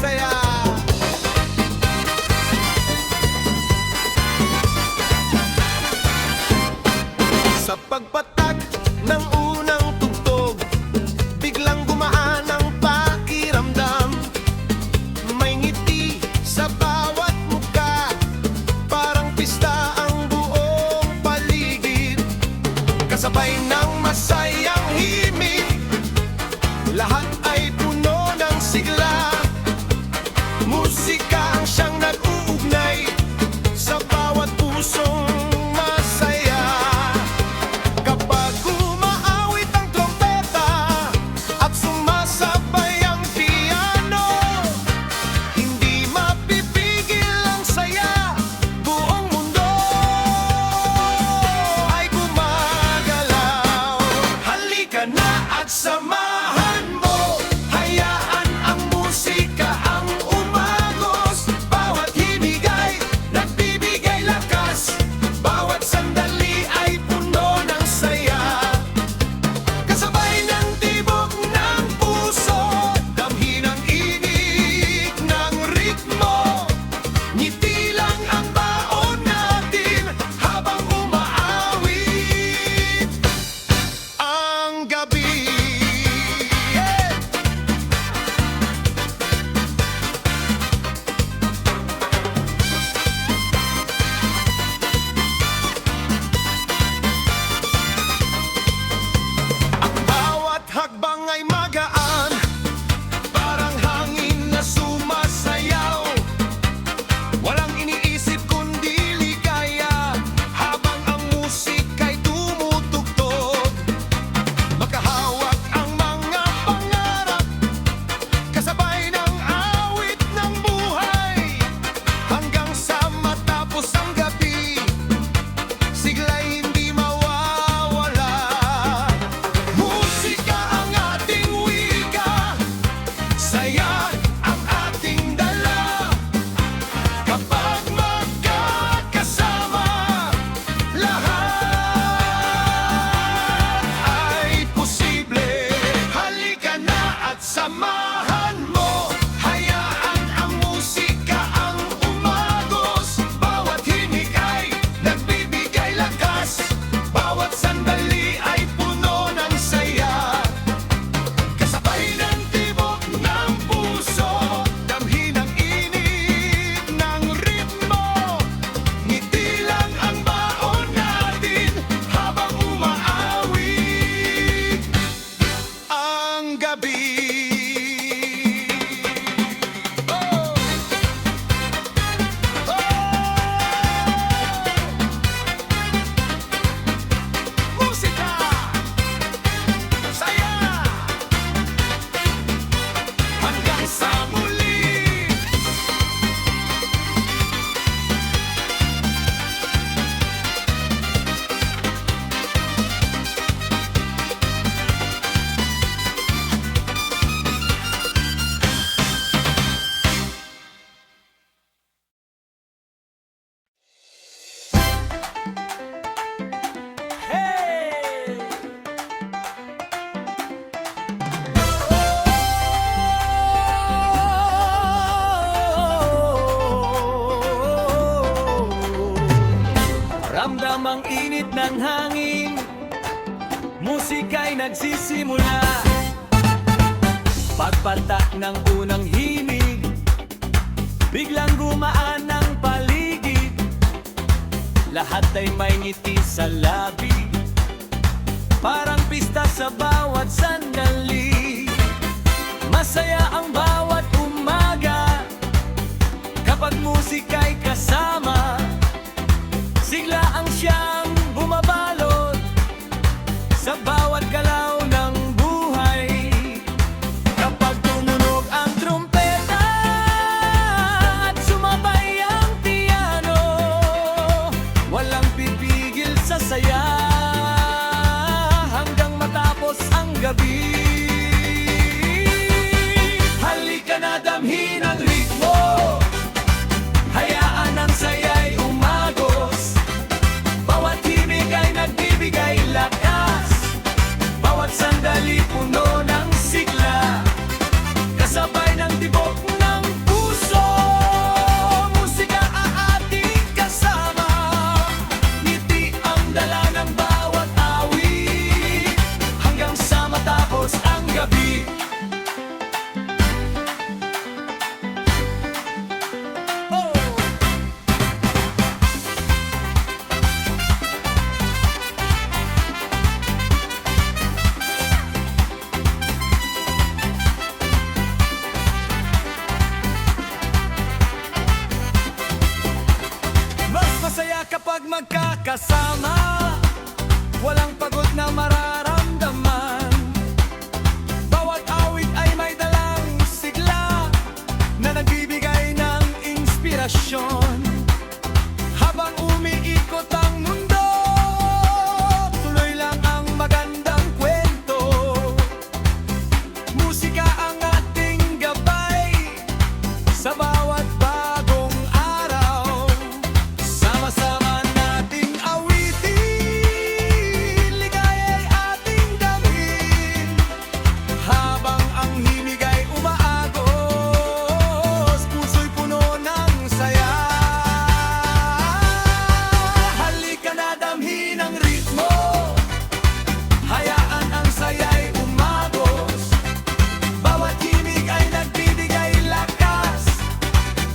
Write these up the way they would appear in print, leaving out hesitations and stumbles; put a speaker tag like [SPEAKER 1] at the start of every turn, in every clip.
[SPEAKER 1] saya. Sa pagpatak ng unang tugtog, biglang gumaan ang pakiramdam. May ngiti sa bawat muka, parang pista ang buong paligid. Kasabay ng masayang himig, lahat ay puno ng sigla. Musika ang siyang nag-uugnay sa bawat pusong masaya. Kapag umaawit ang trompeta at sumasabay ang piano, hindi mapipigil ang saya. Buong mundo ay gumagalaw. Halika na at samahan mo, hayaan ang musika ang umagos. Bawat himig ay nagbibigay lakas, bawat sandali ay puno ng saya. Kasabay ng tibok ng puso, damhin ang inig ng ritmo. Ngiti lang ang baon natin habang umaawit ang gabi. Ang bawat hakbang ay magaan, parang hangin na sumasayaw. Walang iniisip kundi ligaya, habang ang musika'y tumutugtog. Makahawak ang mga pangarap, kasabay ng awit ng buhay. Hanggang sa matapos ang gabi, sigla'y hindi mawawala. Musika ang ating wika, saya ang ating dala. Kapag magkakasama, lahat ay posible. Halika na at samahan mo, hayaan ang musika ang umagos. Bawat himig ay nagbibigay lakas, bawat sandali ay puno ng saya. Kasabay ng tibok ng puso, damhin ang init ng ritmo. Ngiti lang ang baon natin habang umaawit ang gabi. Oh! Oh! Musika! Saya! Hanggang sa muli! Hey! Ramdam ang init ng hangin, musika'y nagsisimula. Pagpatak ng unang himig, biglang gumaan ang paligid. Lahat ay may ngiti sa labi, parang pista sa bawat sandali. Masaya ang bawat umaga, kapag musika'y kasama. Sigla ang siyang bumabalot sa bawat galaw ng buhay. Kapag tumunog ang trumpeta at sumabay ang piano, walang pipigil sa saya hanggang matapos ang gabi. Halika magkasama, walang pagod na mararamdaman. Bawat awit ay may dalang sigla na nagbibigay ng inspirasyon. Habang umiikot ang mundo, tuloy lang ang magandang kwento. Musika ang ating gabay sa bawat bagong araw. Sama-sama nating awitin, ligaya'y ating damhin. Habang ang himig ay umaagos, puso'y puno ng saya. Halika na, damhin ang ritmo, hayaan ang saya'y umagos. Bawat himig ay nagbibigay lakas,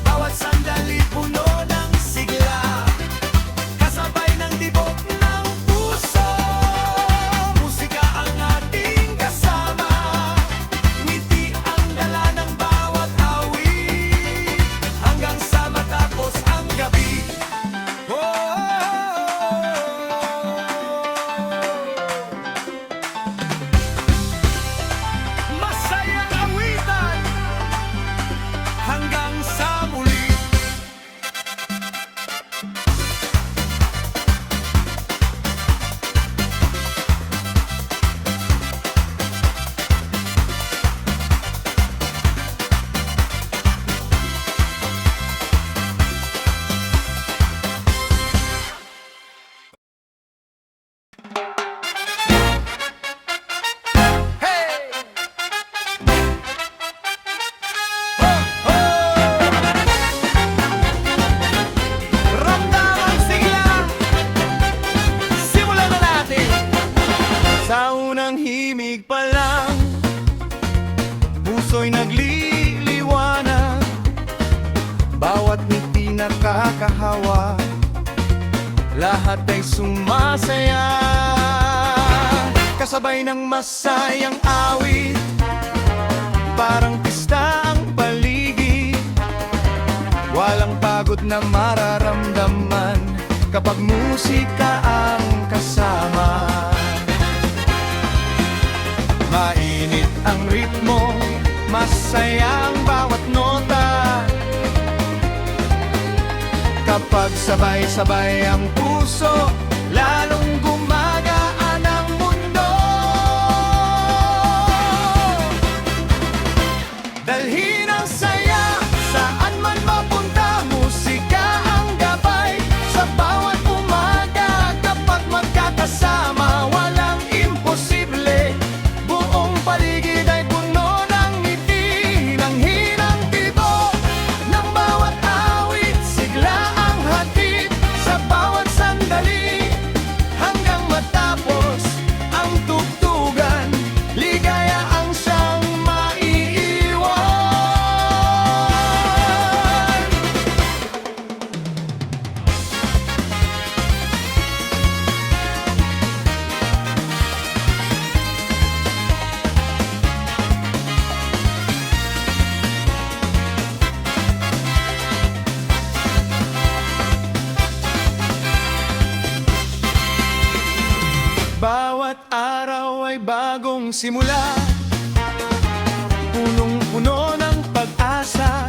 [SPEAKER 1] bawat sandali puno ng sigla, kasabay ng tibok ng puso. Musika ang ating kasama, ngiti ang dala ng bawat awit, hanggang sa matapos ang gabi. Masayang awitan hanggang sa muli. Hey! Ramdam ang sigla, simulan na natin. Sa unang himig pa lang, puso'y nagliliwanag, bawat ngiti nakakahawa, lahat ay sumasaya. Kasabay ng masayang awit, parang pista ang paligid. Walang pagod na mararamdaman kapag musika ang kasama. Mainit ang ritmo, masaya ang bawat nota, kapag sabay-sabay ang puso, lalong gumagaan ang mundo. Dalhin ang saya, saan man mapunta, musika ang gabay sa bawat umaga. Kapag magkakasama, walang imposible, buong paligid ay puno ng ngiti, ng hinang tibok ng bawat awit, sigla ang hatid sa bawat sandali, hanggang matapos ang tugtugan, ligaya ang siyang maiiwan. Bawat araw ay bagong simula, punong-puno ng pag-asa.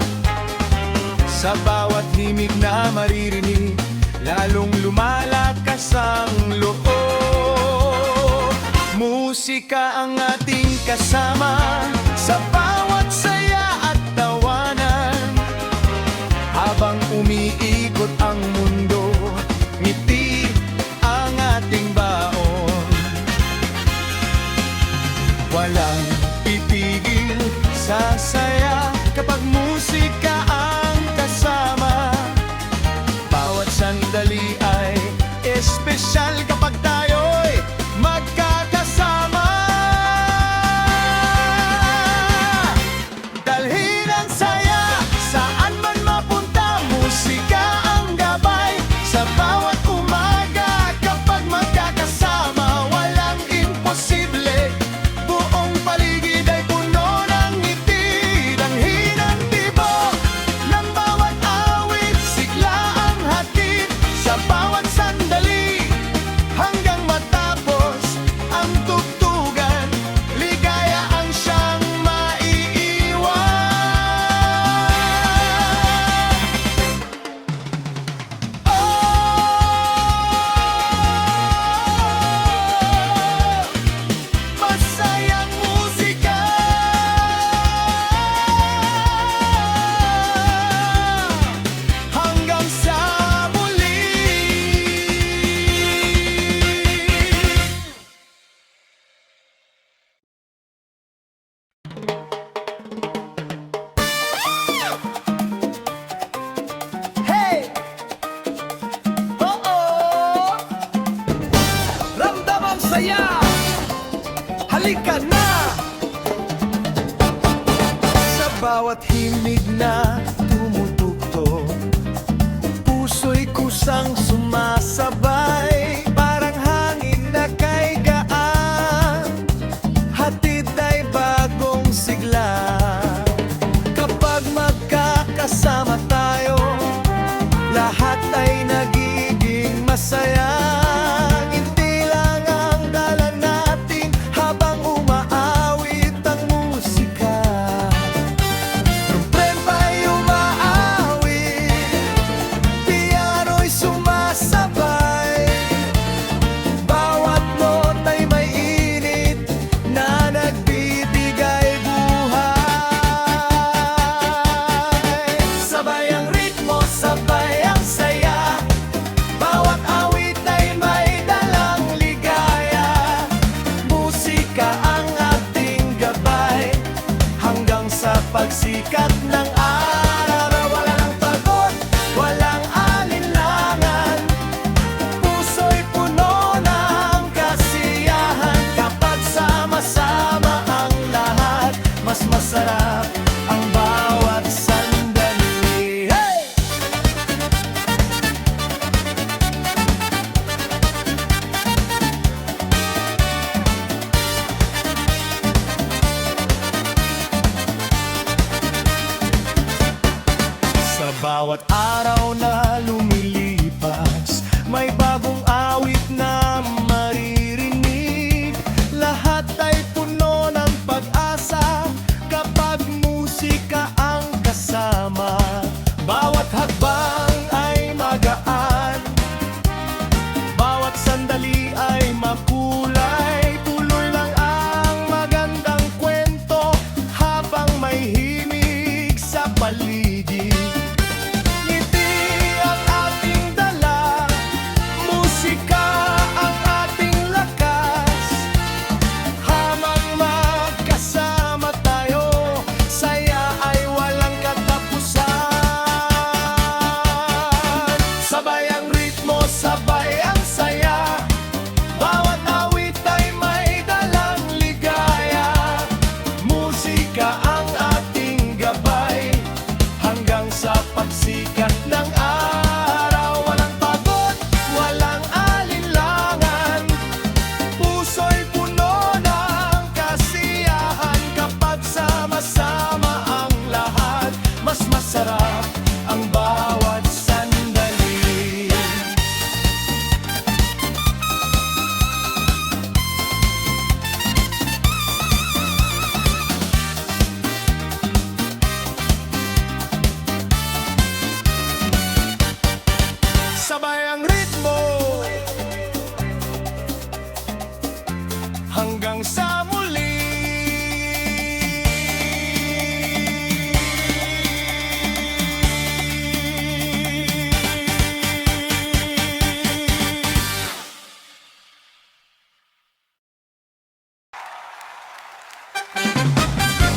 [SPEAKER 1] Sa bawat himig na maririnig, lalong lumalakas ang loob. Musika ang ating kasama sa bawat saya at tawanan. Habang umiikot ang mundo, ngiti ang ating baon. Walang pipigil sa saya kapag musika ang kasama. Bawat sandali ay espesyal kapag tayo'y magkakasama. tinig na tumutugtog, puso'y kusang sumasabay, parang hangin na kay gaan, hatid ay bagong sigla. Kapag magkakasama tayo, lahat ay nagiging masaya. Hindi lang ang dala natin habang umaawit ang musika. Trumpeta'y umaawit, piano'y sumasabay, bawat nota'y may init na nagbibigay buhay. Sabay ang ritmo, sabay ang saya, bawat awit ay may dalang ligaya. Musika ang ating gabay, hanggang sa pagsikat ng araw. Walang pagod, walang alinlangan, puso'y puno ng kasiyahan. Kapag sama-sama ang lahat, mas masarap ang bawat sandali. Hey! Sa bawat araw na lumilipas, may bagong awit na maririnig. Lahat ay puno ng pag-asa kapag musika ang kasama. Bawat hakbang ay magaan, bawat sandali ay makulay. Tuloy lang ang magandang kwento habang may himig sa paligid. Ngiti ang ating dala, musika ang ating lakas. Habang magkasama tayo, saya ay walang katapusan. Sabay ang ritmo, sabay ang saya, bawat awit ay may dalang ligaya. Musika ang ating gabay, hanggang sa pagsikat ng araw. Walang pagod, walang alinlangan, puso'y puno ng kasiyahan. Kapag sama-sama ang lahat, mas masarap ang bawat sandali. Sabay ang ritmo, hanggang sa muli.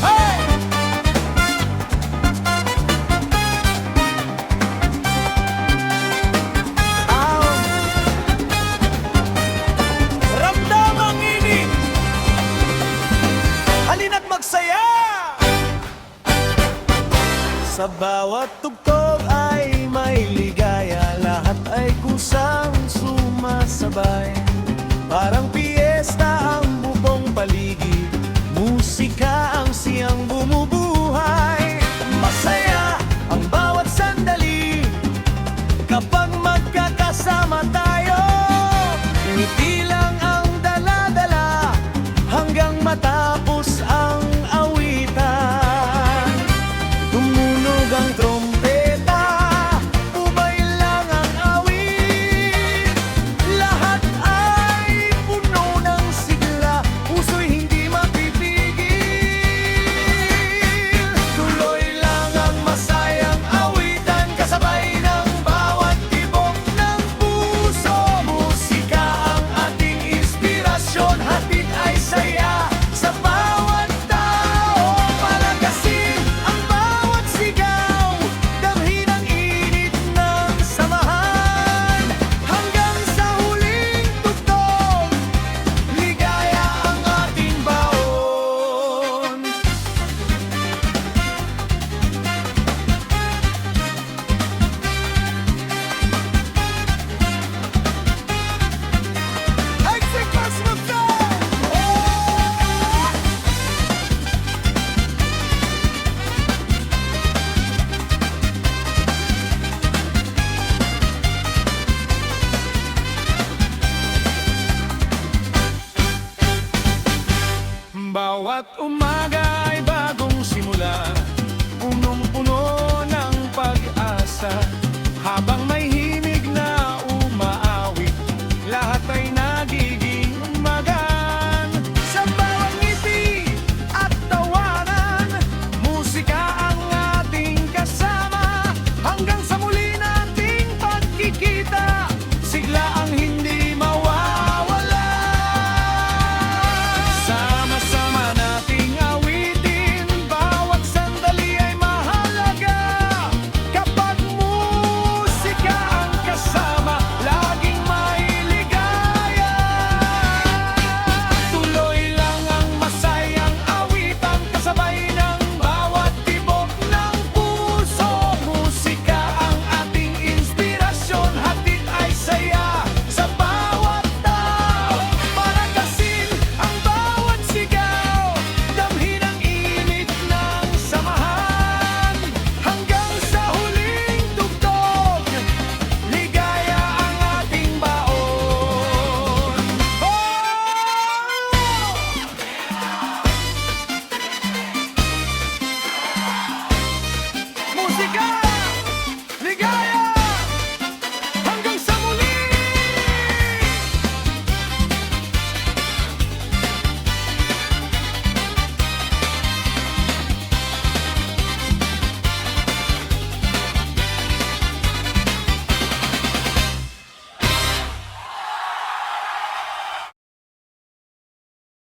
[SPEAKER 1] Hey! Ramdam ang init, halina't magsaya. Sa bawat tugtog ay may ligaya, lahat ay kusang sumasabay, parang piyesta ang buong paligid. Musika ang siyang bumubuhay, masaya ang bawat sandali kapag magkakasama tayo. Ngiti lang ang dala-dala hanggang matapos ang awitan. Tumunog ang trompeta, ubay lang ang awit, lahat ay puno bawat umaga